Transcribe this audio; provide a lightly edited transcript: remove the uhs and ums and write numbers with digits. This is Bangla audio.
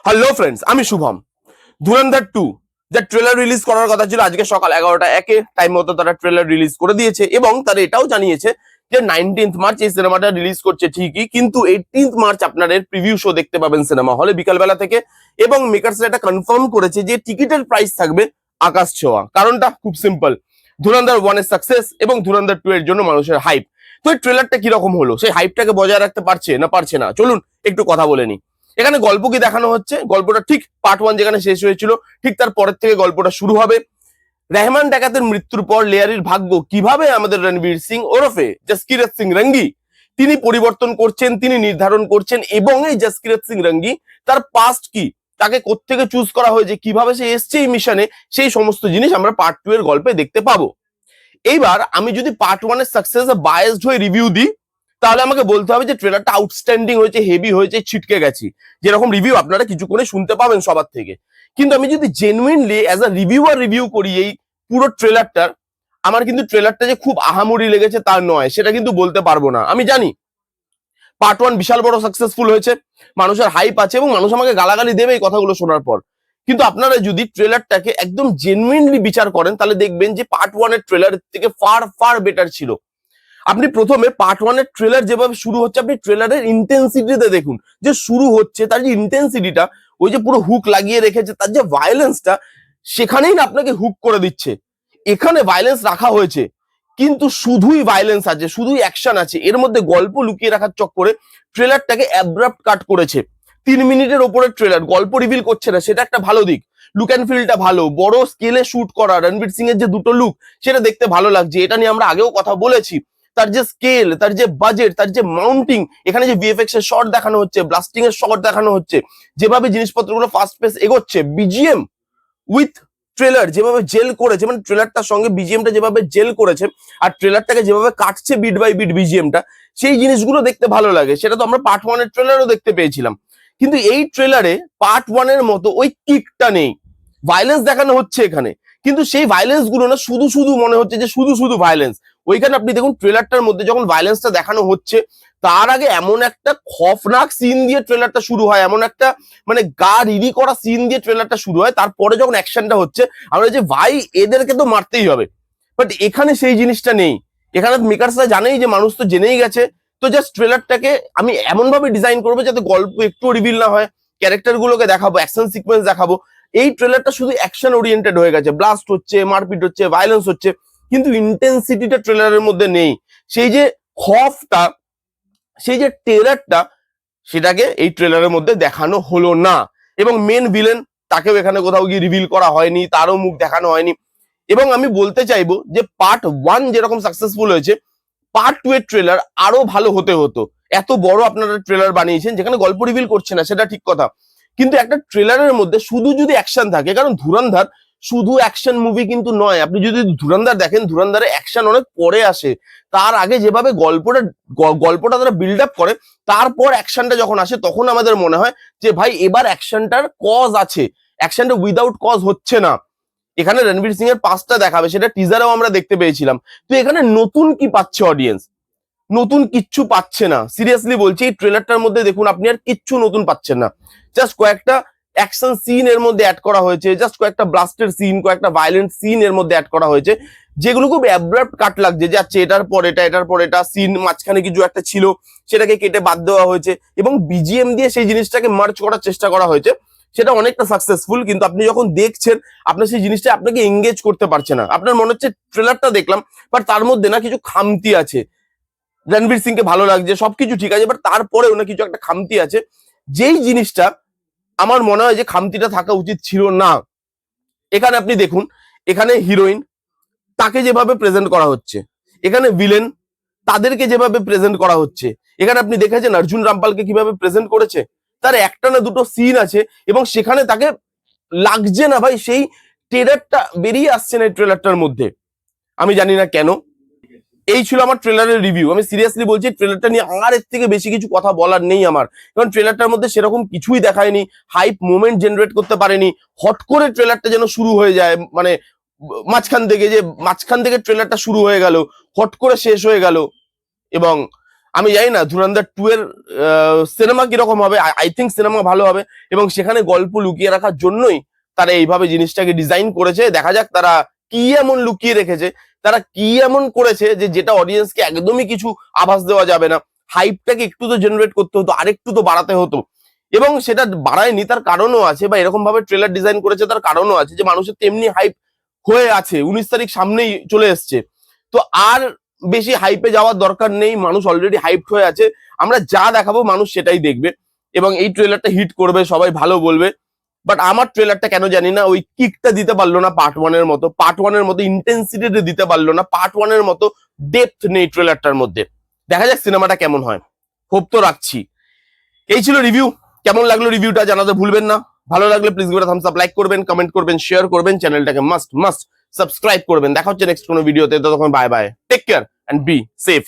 হ্যালো ফ্রেন্ডস, আমি শুভম। ধুরন্ধর 2 যা ট্রেলার রিলিজ করার কথা ছিল আজকে সকাল 11টা 1 টাইম মতো তারা ট্রেলার রিলিজ করে দিয়েছে এবং তারা এটাও জানিয়েছে যে 19th মার্চ এই সিনেমাটা রিলিজ করছে ঠিকই, কিন্তু 18th মার্চ আপনারা এর প্রিভিউ শো দেখতে পাবেন সিনেমা হলে বিকালবেলা থেকে। এবং মেকার্সরা এটা কনফার্ম করেছে যে টিকিটের প্রাইস থাকবে আকাশ ছোঁয়া। কারণটা খুব সিম্পল, ধুরন্ধর 1 এর সাকসেস এবং ধুরন্ধর 2 এর জন্য মানুষের হাইপ। তো এই ট্রেলারটা কিরকম হলো, সেই হাইপটাকে বজায় রাখতে পারছে না পারছে না, চলুন একটু কথা বলে নিই। এখানে গল্প কি দেখানো হচ্ছে, গল্পটা ঠিক পার্ট 1 যেখানে শেষ হয়েছিল ঠিক তার পরের থেকে গল্পটা শুরু হবে। রেহমান ডাকাতের মৃত্যুর পর লেয়ারির ভাগ্য কিভাবে আমাদের রণবীর সিং ওরফে জাসকিরত সিং রঙ্গি তিনি পরিবর্তন করছেন, তিনি নির্ধারণ করছেন। এবং এই জাসকিরত সিং রঙ্গি তার পাস্ট কি, তাকে কোত্থেকে চুজ করা হয়েছে, কিভাবে সে এসছে এই মিশনে, সেই সমস্ত জিনিস আমরা পার্ট 2 এর গল্পে দেখতে পাবো। এইবার আমি যদি পার্ট 1 এর সাকসেস বায়াসড হয়ে রিভিউ দিই তাহলে আমাকে বলতে হবে যে ট্রেলারটা আউটস্ট্যান্ডিং হয়েছে, হেভি হয়েছে, ছিটকে গেছি, যেরকম রিভিউ আপনারা কিছুক্ষণে শুনতে পাবেন সবার থেকে। কিন্তু আমি যদি genuinely as a reviewer review করি এই পুরো ট্রেলারটার, আমার কিন্তু ট্রেলারটা যে খুব আহামরি লেগেছে তা নয়, সেটা কিন্তু বলতে পারবো না। আমি জানি পার্ট 1 বিশাল বড় সাকসেসফুল হয়েছে, মানুষের হাইপ আছে এবং মানুষ আমাকে গালাগালি দেবে এই কথাগুলো শোনার পর। কিন্তু আপনারা যদি ট্রেলারটাকে একদম জেনুইনলি বিচার করেন তাহলে দেখবেন যে পার্ট 1 এর ট্রেলার থেকে ফার ফার বেটার ছিল। আপনি প্রথমে পার্ট 1 এর ট্রেলার যেভাবে শুরু হচ্ছে, আপনি ট্রেলারের ইন্টেন্সিটিতে দেখুন যে শুরু হচ্ছে তার যে ইন্টেন্সিটিটা, ওই যে পুরো হুক লাগিয়ে রেখেছে, তার যে ভায়োলেন্সটা সেখানেই না আপনাকে হুক করে দিচ্ছে। এখানে ভায়োলেন্স রাখা হয়েছে কিন্তু শুধুই ভায়োলেন্স আছে, শুধুই অ্যাকশন আছে, এর মধ্যে গল্প লুকিয়ে রাখার চক্করে ট্রেলারটাকে অ্যাব্রাপ্ট কাট করেছে। 3 মিনিটের ওপরে ট্রেলার, গল্প রিভিল করছে না, সেটা একটা ভালো দিক। লুক অ্যান্ড ফিলটা ভালো, বড় স্কেলে শুট করা, রণবীর সিং এর যে দুটো লুক সেটা দেখতে ভালো লাগছে, এটা নিয়ে আমরা আগেও কথা বলেছি। তার যে স্কেল, তার যে বাজেট, তার যে মাউন্টিং, এখানে যে ভিএফএক্স এর শট দেখানো হচ্ছে, ব্লাস্টিং এর শট দেখানো হচ্ছে, যেভাবে জিনিসপত্রগুলো ফাস্ট পেস এগোচ্ছে, বিজিএম উইথ ট্রেলার যেভাবে জেল করেছে, মানে ট্রেলারটার সঙ্গে বিজিএমটা যেভাবে জেল করেছে আর ট্রেলারটাকে যেভাবে কাটছে বিট বাই বিট বিজিএমটা, সেই জিনিসগুলো দেখতে ভালো লাগে। সেটা তো আমরা পার্ট 1 এর ট্রেলারও দেখতে পেয়েছিলাম। কিন্তু এই ট্রেলারে পার্ট 1 এর মতো ওই কিকটা নেই। ভায়োলেন্স দেখানো হচ্ছে এখানে, কিন্তু সেই ভায়োলেন্স গুলো না শুধু শুধু মনে হচ্ছে যে শুধু শুধু ভায়োলেন্স। ওইখানে আপনি দেখুন ট্রেলারটার মধ্যে যখন ভায়োলেন্সটা দেখানো হচ্ছে তার আগে এমন একটা খফনাক সিন দিয়ে ট্রেলারটা শুরু হয়, এমন একটা মানে গা রিরি করা সিন দিয়ে ট্রেলারটা শুরু হয়। তারপরে যখন অ্যাকশনটা হচ্ছে আমরা যে ভাই এদেরকে তো মারতেই হবে, বাট এখানে সেই জিনিসটা নেই। এখানে মেকার্সরা জানেই যে মানুষ তো জেনেই গেছে, তো জাস্ট ট্রেলারটাকে আমি এমন ভাবে ডিজাইন করবো যাতে গল্প একটু রিভিল না হয়, ক্যারেক্টার গুলোকে দেখাবো, অ্যাকশন সিকোয়েন্স দেখাবো। এই ট্রেলারটা শুধু অ্যাকশন ওরিয়েন্টেড হয়ে গেছে, ব্লাস্ট হচ্ছে, মারপিট হচ্ছে, ভায়োলেন্স হচ্ছে, কিন্তু ইন্টেন্সিটিটা ট্রেলারের মধ্যে নেই। সেই যে খফটা, সেই যে টেরারটা, সেটাকে এই ট্রেলারের মধ্যে দেখানো হলো না। এবং মেন ভিলেন তাকেও এখানে কোথাও গিয়ে রিভিল করা হয়নি, তারও মুখ দেখানো হয়নি। এবং আমি বলতে চাইবো যে পার্ট 1 যেরকম সাকসেসফুল হয়েছে, পার্ট 2 এর ট্রেলার আরো ভালো হতে হতো। এত বড় আপনারা ট্রেলার বানিয়েছেন যেখানে গল্প রিভিল করছে না, সেটা ঠিক কথা, কিন্তু একটা ট্রেলারের মধ্যে শুধু যদি অ্যাকশন থাকে, কারণ ধুরন্ধর শুধু অ্যাকশন মুভি কিন্তু নয়। আপনি যদি ধুরন্ধর দেখেন, ধুরন্ধরে অ্যাকশন অনেক পরে আসে। তার আগে যেভাবে গল্পটা তারা বিল্ড আপ করে, তারপর অ্যাকশনটা যখন আসে তখন আমাদের মনে হয় যে ভাই এবার অ্যাকশনটার কজ আছে, অ্যাকশনটা উইদাউট কজ হচ্ছে না। এখানে রণবীর সিং এর পাসটা দেখাবে, সেটা টিজারেও আমরা দেখতে পেয়েছিলাম। তো এখানে নতুন কি পাচ্ছে অডিয়েন্স? নতুন কিচ্ছু পাচ্ছে না, সিরিয়াসলি বলছি। এই ট্রেলারটার মধ্যে দেখুন আপনি আর কিচ্ছু নতুন পাচ্ছেন না। জাস্ট কয়েকটা অ্যাকশন সিন এর মধ্যে অ্যাড করা হয়েছে, জাস্ট কয়েকটা ব্লাস্টের সিন, কয়েকটা ভায়োলেন্ট সিন এর মধ্যে অ্যাড করা হয়েছে, যেগুলো খুব অ্যাব্রাপ্ট কাট লাগছে, যাচ্ছে এটার পর এটা, এটার পর এটা, সিন মাঝখানে কিছু একটা ছিল সেটাকে কেটে বাদ দেওয়া হয়েছে এবং বিজিএম দিয়ে সেই জিনিসটাকে মার্চ করার চেষ্টা করা হয়েছে। সেটা অনেকটা সাকসেসফুল, কিন্তু আপনি যখন দেখছেন আপনার সেই জিনিসটা আপনাকে এঙ্গেজ করতে পারছে না। আপনার মনে হচ্ছে ট্রেলারটা দেখলাম বাট তার মধ্যে না কিছু খামতি আছে। রণবীর সিং কে ভালো লাগছে, সবকিছু ঠিক আছে, বাট তারপরেও না কিছু একটা খামতি আছে, যেই জিনিসটা আমার মনে হয় যে খামতিটা থাকা উচিত ছিল না। এখানে আপনি দেখুন, এখানে হিরোইন তাকে যেভাবে প্রেজেন্ট করা হচ্ছে, এখানে ভিলেন তাদেরকে যেভাবে প্রেজেন্ট করা হচ্ছে, এখানে আপনি দেখেছেন অর্জুন রামপালকে কিভাবে প্রেজেন্ট করেছে। তার একটা না দুটো সিন আছে এবং সেখানে তাকে লাগছে না ভাই, সেই ট্রেলারটা বেরিয়ে আসছে না এই ট্রেলারটার মধ্যে। আমি জানি না কেন। এই ছিল আমার ট্রেলারের রিভিউ। আমি সিরিয়াসলি বলছি ট্রেলারটা নিয়ে আর এর থেকে বেশি কিছু কথা বলার নেই আমার, কারণ ট্রেলারটার মধ্যে সেরকম কিছুই দেখায়নি, হাইপ মোমেন্ট জেনারেট করতে পারেনি। হট করে ট্রেলারটা যেন শুরু হয়ে যায়, মানে মাঝখান থেকে ট্রেলারটা শুরু হয়ে গেল, হট করে শেষ হয়ে গেল। এবং আমি জানি না ধুরন্ধর 2 এর সিনেমা কিরকম হবে, আই থিঙ্ক সিনেমা ভালো হবে, এবং সেখানে গল্প লুকিয়ে রাখার জন্যই তারা এইভাবে জিনিসটাকে ডিজাইন করেছে। দেখা যাক তারা কি এমন লুকিয়ে রেখেছে, তারা কি এমন করেছে যে যেটা অডিয়েন্সকে একদমই কিছু আভাস দেওয়া যাবে না। হাইপটাকে একটু তো জেনারেট করতে হতো, আরেকটু তো বাড়াতে হতো, এবং সেটা বাড়ায়নি। তার কারণও আছে, বা এরকম ভাবে ট্রেলার ডিজাইন করেছে তার কারণও আছে, যে মানুষের তেমনি হাইপ হয়ে আছে। 19 তারিখ সামনেই চলে এসছে, তো আর বেশি হাইপে যাওয়ার দরকার নেই। মানুষ অলরেডি হাইপড হয়ে আছে, আমরা যা দেখাবো মানুষ সেটাই দেখবে, এবং এই ট্রেলারটা হিট করবে, সবাই ভালো বলবে। বাট আমার ট্রেলারটা কেন জানি না ওই কিকটা দিতে পারলো না পার্ট 1 এর মতো, পার্ট 1 এর মতো ইন্টেন্সিটি দিতে পারলো না, পার্ট 1 এর মতো ডেপথ নেই ট্রেলারটার মধ্যে। দেখা যাক সিনেমাটা কেমন হয়, হোপ তো রাখছি। এই ছিল রিভিউ। কেমন লাগলো রিভিউটা জানাতে ভুলবেন না। ভালো লাগলে please give Thums up, like করবেন, কমেন্ট করবেন, শেয়ার করবেন, চ্যানেলটাকে মাস্ট সাবস্ক্রাইব করবেন। দেখা হচ্ছে নেক্সট কোনো ভিডিওতে, ততক্ষণ bye bye, take care and be safe.